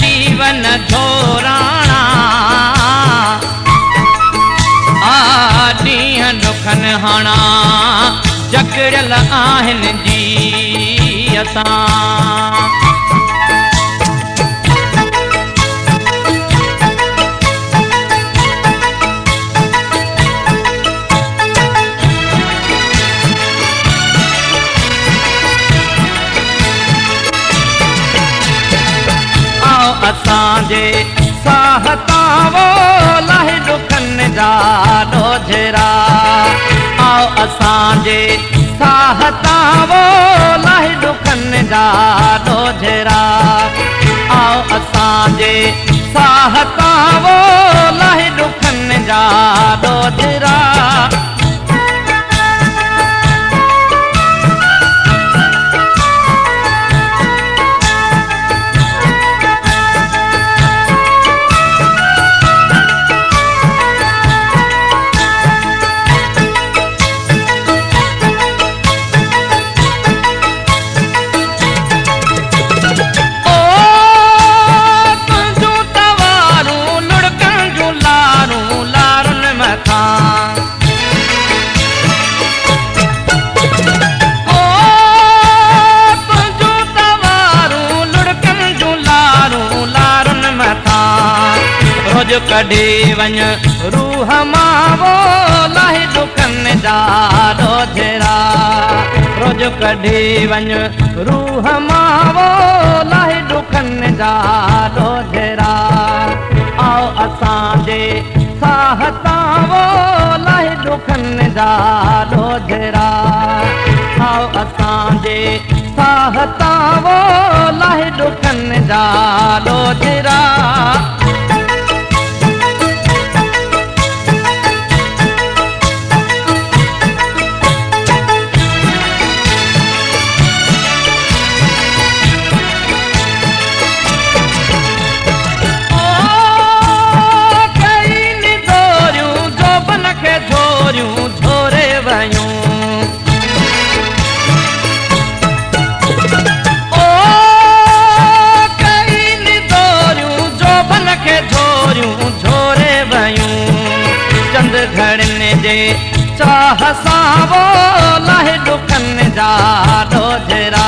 जीवन धोराणा ॾींहं दुखन हाणा जकड़ियल आहिनि जी असां असांजे साहतावो लाहे दुखन जा ॾोझरा आओ असांजे साहतावो लाहे दुखन जा ॾोझरा आओ असांजे साहतावो लाहे दुखन जा ॾोझरा कढे वञ रूह मावो लाहे दुखन जा ॾोझरा रोज कढे वञ रूह मावो लाहे दुखन जा ॾोझरा आओ असांजे साहतावो लाहे दुखन जा ॾोझरा आओ असांजे साहतावो लाहे दुखन जा ॾोझरा चाह सावो लाहे दुखन जा ॾोझरा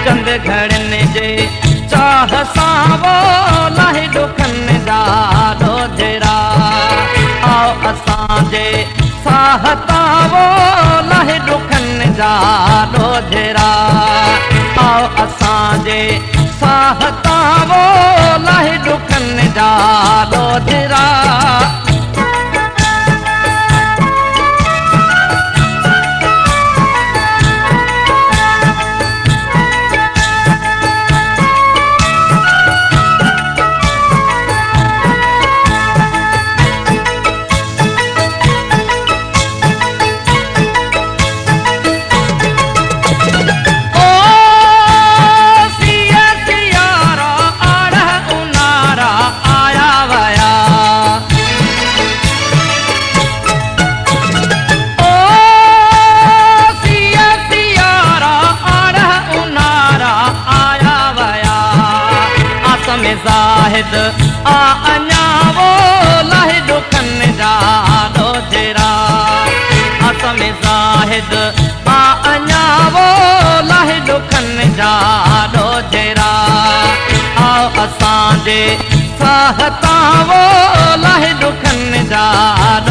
चंद घड़न जे चाह सावो लाहे दुखन जा ॾोझरा आओ असांजे साहतावो लाहे दुखन जा ॾोझरा आओ असांजे साहतावो लाहे दुखन जा ॾोझरा ज़ाहिद आ अञावो लाहे दुखन जा ॾोझरा असम ज़ाहिद आ अञावो लाहे दुखन जा ॾोझरा आओ असांजे साहतावो लाहे दुखन जा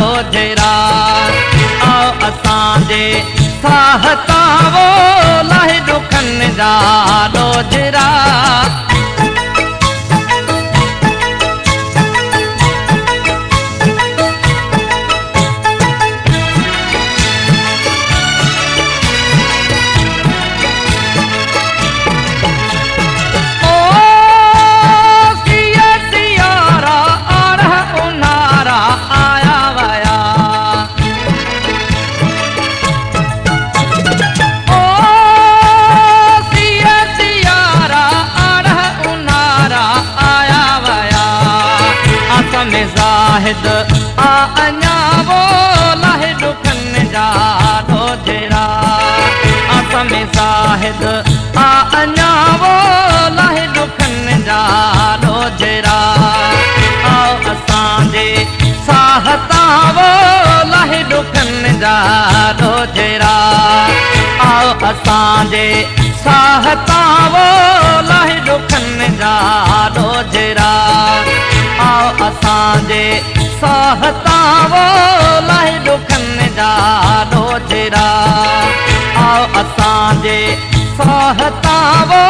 ॾोझरा आओ असांजे साहतावो लाहे दुखन जा ॾोझरा ज़ाहिद आ अञावो लाहे दुखन जा ॾोझरा असम ज़ाहिद आ अञा वो लाहे दुखनि जा रोजरा आओ असांजे साहता वो लाहे दुखनि जा रोजरा आओ असांजे साहता वो लाहे दुखनि जा रोजरा आओ असांजे साहता वो लाहे दुखनि जा रोजरा आओ असांजे साहता वो